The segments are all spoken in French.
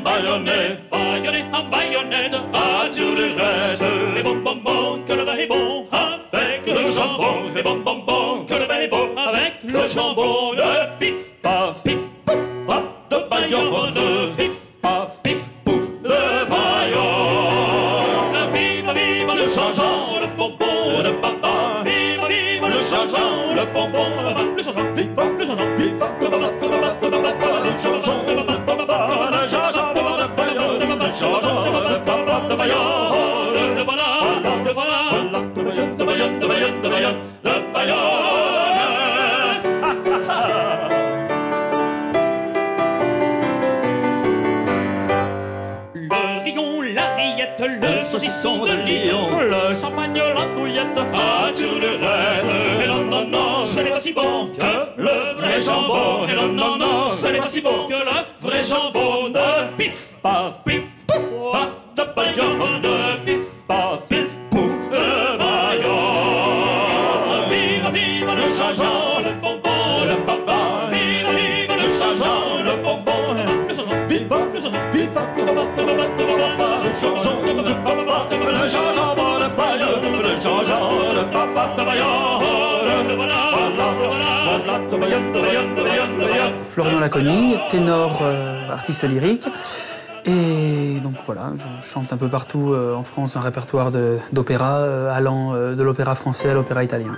baïonnette, baïonnette, en baïonnette, à Turlurette. Les bonbons, que le vin est bon, avec le jambon. Les bonbons, que le vin est bon, avec le jambon. De pif, paf, pif, pouf, paf, de Bayonne. Pif, paf, pif, pouf, de Bayonne. Vive, vive le changeant, le bonbon de papa. Vive, vive le changeant, le bonbon de papa. Le changeant, vive, le changeant, vive, le changeant, le changeant de papa, le changeant de Bayonne, le changeant de papa de Bayonne. Le voilà, le voilà, de Bayonne, de Bayonne, de Bayonne, de Bayonne, de Bayonne. Le saucisson de Lyon, le champagne, la douillette, à Turlurette. Et non, non, non, ce n'est pas si bon que le vrai jambon. Et non, non, non, ce n'est pas si bon que le vrai jambon de pif, paf, pif, pouf, paf, de Bayonne, de pif, paf, pif, pouf, de Bayonne. Vive, vive le changeant, le bonbon de papa. Vive, vive le changeant, le bonbon. Le changeant, vive, le changeant, vive, de papa, de papa, de papa, le changeant. Le changeant de Bayonne, le changeant de papa de Bayonne. Voilà, de Bayonne, de Bayonne, de Bayonne, de Bayonne. Florian Lacogny, ténor, artiste lyrique. Et donc voilà, je chante un peu partout en France un répertoire d'opéra allant de l'opéra français à l'opéra italien.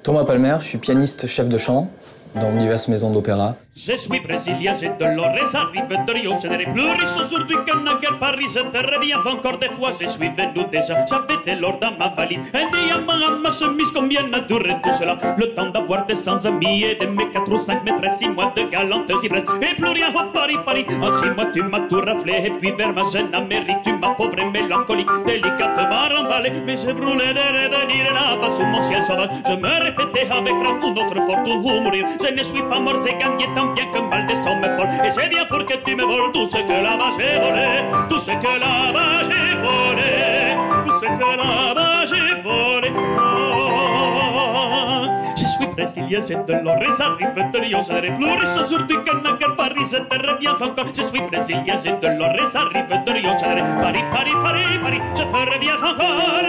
Thomas Palmer, je suis pianiste chef de chant dans diverses maisons d'opéra. Je suis brésilien, j'ai de l'or et j'arrive de Rio. Je n'ai plus riche aujourd'hui que naguère Paris. Je te reviens encore des fois, je suis venu déjà. J'avais de l'or dans ma valise, un diamant à ma chemise. Combien a duré tout cela? Le temps d'avoir des 100 amis et de mes 4 ou 5 maîtresses, 6 mois de galantes ivresses. Et plus rien au Paris, Paris. En 6 mois tu m'as tout raflé. Et puis vers ma jeune Amérique, tu m'as pauvre et mélancolique, délicatement remballé. Mais je brûlais de revenir là-bas sous mon ciel sauvage. Je me répétais avec rage, une autre fortune ou mourir. Je ne suis pas mort, j'ai gagné tant bien que mal des sommes folles. Et je viens pour que tu me voles tout ce que là-bas j'ai volé. Tout ce que là-bas j'ai volé. Tout ce que là-bas j'ai volé. Oh. Je suis brésilien, j'ai de l'or et j'arrive de Rio. Je n'ai plus riche aujourd'hui que naguère Paris. Je te reviens encore. Je suis brésilien, j'ai de l'or et j'arrive de Rio. Je n'ai Paris, Paris, Paris, Paris. Je te reviens encore.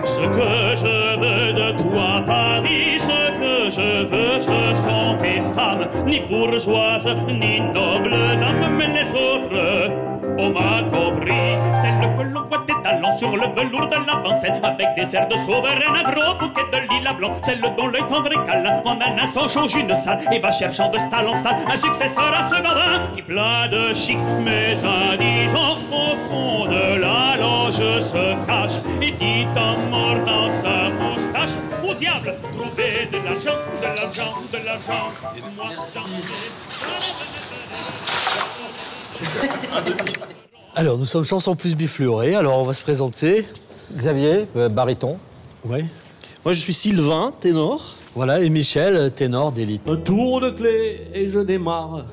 Ce que je veux de toi, Paris, ce que je veux, ce sont tes femmes, ni bourgeoises, ni nobles dames, mais les autres, on m'a compris. Celles que l'on voit tes talents sur le velours de l'avant-scène, avec des airs de souveraine, un gros bouquet de lilas blancs, celles dont l'œil tendre et câlin, en un instant change une salle, et va cherchant de stalle en stalle, un successeur à ce gardin, qui plein de chic, mais indigent, au fond de la loge se cache, et dit en mordant sa moustache, au diable, trouver de l'argent, de l'argent, de l'argent, et moi Alors, nous sommes Chanson Plus Bifluoré. Alors, on va se présenter. Xavier, baryton. Oui. Moi, je suis Sylvain, ténor. Voilà, et Michel, ténor d'élite. Un tour de clé et je démarre.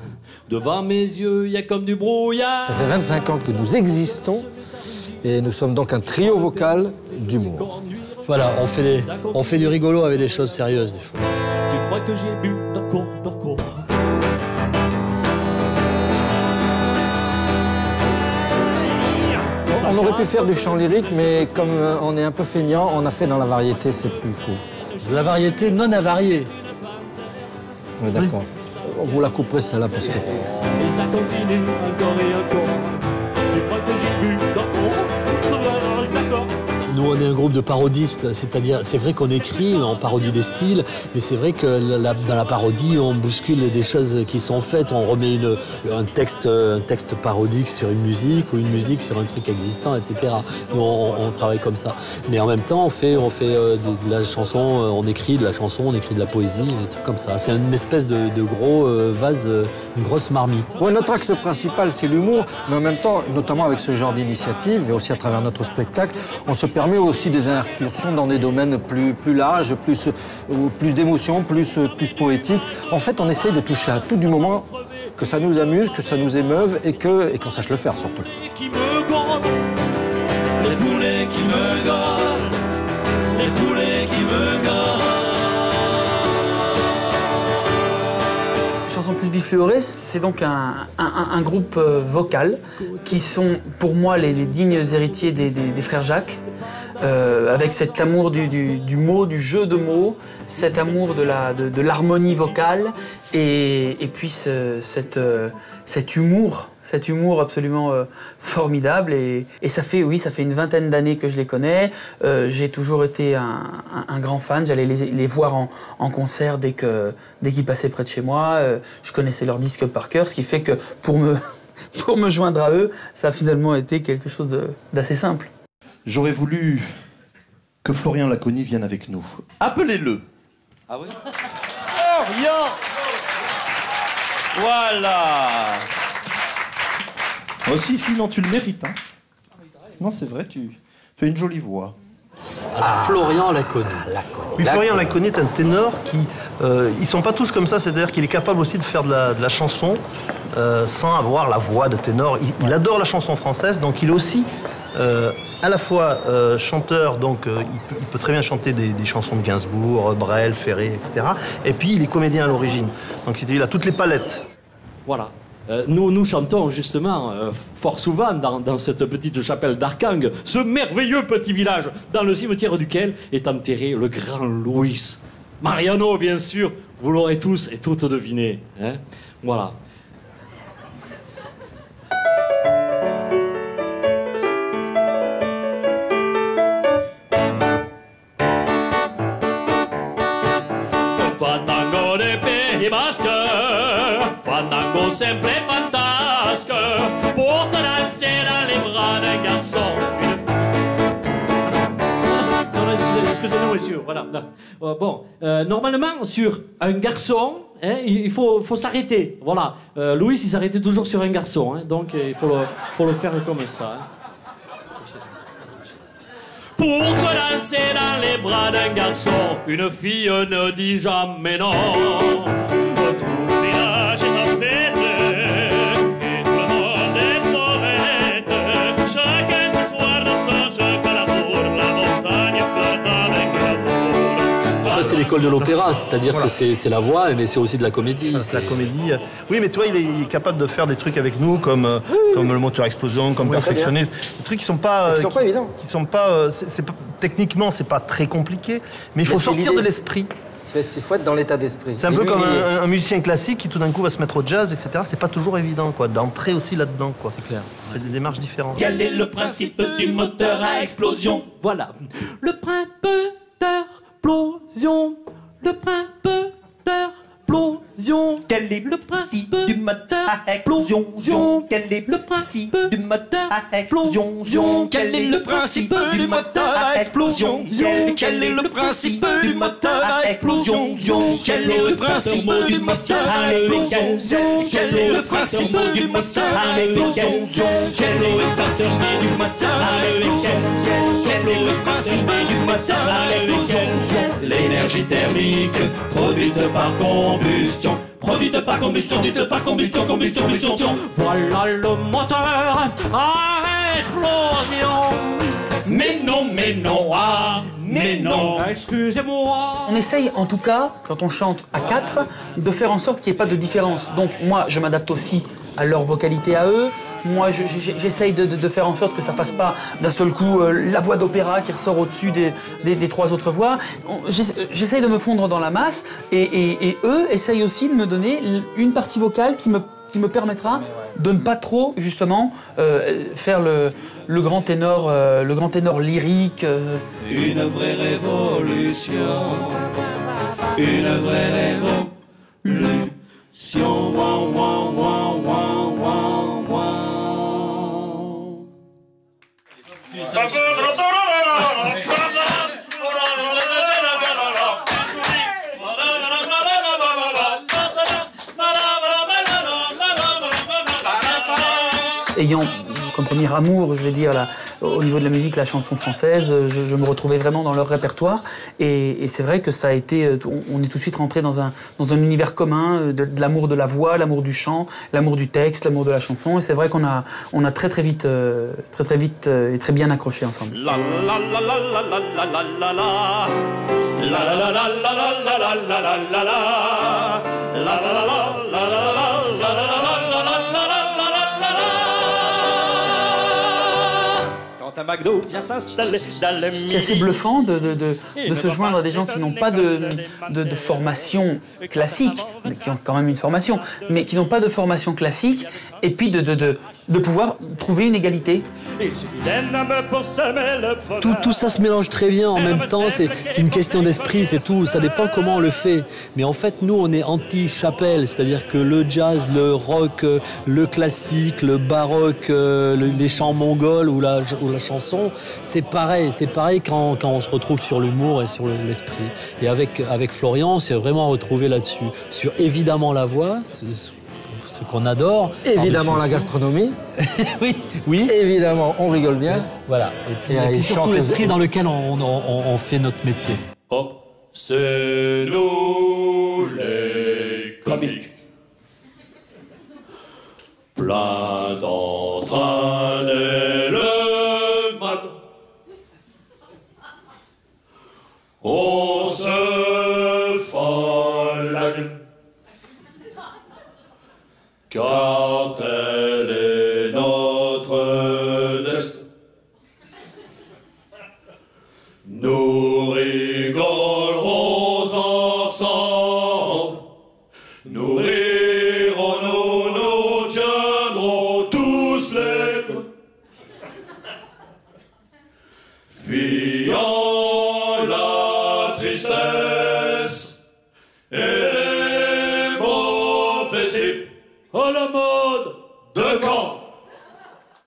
Devant mes yeux, il y a comme du brouillard. Ça fait 25 ans que nous existons et nous sommes donc un trio vocal d'humour. Voilà, on fait du rigolo avec des choses sérieuses des fois. Tu crois que j'ai bu? D'accord, d'accord. On aurait pu faire du chant lyrique, mais comme on est un peu feignant, on a fait dans la variété, c'est plus cool. La variété non avariée. Oui, d'accord. On vous la couperez celle-là parce que... Et ça continue encore et encore. Tu crois que j'ai bu? D'accord, d'accord. Nous, on est un groupe de parodistes, c'est-à-dire, c'est vrai qu'on écrit, on parodie des styles, mais c'est vrai que dans la parodie, on bouscule des choses qui sont faites, on remet un texte parodique sur une musique ou une musique sur un truc existant, etc. Nous, on travaille comme ça. Mais en même temps, on fait de la chanson, on écrit de la chanson, on écrit de la poésie, des trucs comme ça. C'est une espèce de gros vase, une grosse marmite. Ouais, notre axe principal, c'est l'humour, mais en même temps, notamment avec ce genre d'initiative, et aussi à travers notre spectacle, on se permet aussi des incursions dans des domaines plus larges, plus d'émotions, plus poétiques. En fait, on essaye de toucher à tout du moment que ça nous amuse, que ça nous émeuve et qu'on sache le faire surtout. Les poulets qui me gardent, les poulets qui me gardent. chansons plus bifluorées, c'est donc un groupe vocal qui sont pour moi les dignes héritiers des frères Jacques. Avec cet amour du mot, du jeu de mots, cet amour de l'harmonie vocale et puis cet humour absolument formidable. Et ça fait une vingtaine d'années que je les connais. J'ai toujours été un grand fan. J'allais les voir en concert dès qu'ils passaient près de chez moi. Je connaissais leurs disques par cœur, ce qui fait que pour me joindre à eux, ça a finalement été quelque chose d'assez simple. J'aurais voulu que Florian Laconi vienne avec nous. Appelez-le. Ah oui? Florian! Voilà. Aussi, sinon tu le mérites. Hein. Non, c'est vrai, tu as une jolie voix. Alors, Florian Laconi. Oui, Florian Laconi est un ténor qui... ils sont pas tous comme ça, c'est-à-dire qu'il est capable aussi de faire de la chanson sans avoir la voix de ténor. Il adore la chanson française, donc il est aussi à la fois chanteur, donc il peut très bien chanter des chansons de Gainsbourg, Brel, Ferré, etc. Et puis il est comédien à l'origine, donc il a toutes les palettes. Voilà. Nous chantons justement fort souvent dans cette petite chapelle d'Arcang, ce merveilleux petit village dans le cimetière duquel est enterré le grand Louis. Mariano, bien sûr, vous l'aurez tous et toutes deviné. Hein, voilà. Fandango de Pays Basque, fandango simple et fantasque, pour te danser dans les bras d'un garçon. Non, excusez-nous, messieurs, voilà. Bon, normalement, sur un garçon, hein, il faut s'arrêter. Voilà. Louis, il s'arrêtait toujours sur un garçon, hein, donc il faut le faire comme ça. Hein. Pour te danser dans les bras d'un garçon, une fille ne dit jamais non. Tout le village est en fête, et tout le monde est poète. Chacun ce soir ne songe qu'à l'amour, la montagne flotte avec l'amour. Enfin, c'est l'école de l'opéra, c'est-à-dire voilà. Que c'est la voix, mais c'est aussi de la comédie. C'est la comédie. Oui, mais tu vois, il est capable de faire des trucs avec nous, comme le moteur explosion, comme perfectionniste. Des trucs qui sont pas évidents. Qui sont pas, techniquement, c'est pas très compliqué, mais il faut sortir de l'esprit. Il faut être dans l'état d'esprit. C'est un peu comme un musicien classique qui tout d'un coup va se mettre au jazz, etc. C'est pas toujours évident, quoi, d'entrer aussi là-dedans, quoi. C'est clair. C'est des démarches différentes. Quel est le principe du moteur à explosion? Voilà. Le principe d'explosion. Le principe d'explosion. Quel est le principe du moteur à explosion? Quel est le principe du moteur à explosion? Quel est le principe du moteur à explosion? Quel est le principe du moteur à explosion? Quel est le principe du moteur à explosion? Quel est le principe du moteur à explosion? Quel est le principe du moteur à explosion? Quel est le principe du moteur à explosion? L'énergie thermique produite par combustion. Produite par combustion, dite par combustion, combustion. Voilà le moteur à explosion. Mais non, ah, mais non. Excusez-moi. On essaye en tout cas, quand on chante à quatre, de faire en sorte qu'il n'y ait pas de différence. Donc moi, je m'adapte aussi à leur vocalité à eux. Moi, j'essaye de faire en sorte que ça fasse pas d'un seul coup la voix d'opéra qui ressort au-dessus des trois autres voix. J'essaye de me fondre dans la masse et eux essayent aussi de me donner une partie vocale qui me permettra de ne pas trop, justement, faire le grand ténor lyrique. Une vraie révolution. Une vraie révolution. Wow, wow, wow, wow, wow, wow. Ayant comme premier amour, je vais dire, au niveau de la musique, la chanson française, je me retrouvais vraiment dans leur répertoire. Et c'est vrai que ça a été, on est tout de suite rentré dans un univers commun de l'amour de la voix, l'amour du chant, l'amour du texte, l'amour de la chanson. Et c'est vrai qu'on a très vite et très bien accroché ensemble. La la la la la la la la la la. La la la la la la la la la la. La la la la la la McDo vient s'installer dans le C'est assez bluffant de se joindre à des gens qui n'ont pas de formation classique, mais qui ont quand même une formation, mais qui n'ont pas de formation classique, et puis de pouvoir trouver une égalité. Il suffit d'un homme pour semer le bonheur. Tout ça se mélange très bien en même temps, c'est une question d'esprit, c'est tout, ça dépend comment on le fait. Mais en fait, nous, on est anti-chapelle, c'est-à-dire que le jazz, le rock, le classique, le baroque, les chants mongols ou la chanson, c'est pareil quand on se retrouve sur l'humour et sur l'esprit. Et avec Florian, c'est vraiment retrouvé là-dessus. Sur évidemment la voix, ce qu'on adore. Évidemment la gastronomie. oui. Évidemment, on rigole bien. Voilà. Et puis surtout l'esprit dans lequel on fait notre métier. Oh, c'est nous les comiques. Plein d'entrain dès le matin. On se folle la nuit. Car tel est notre destin. Nous rigolerons ensemble. Nous rirons, nous tiendrons tous les coudes. Fuyant la tristesse.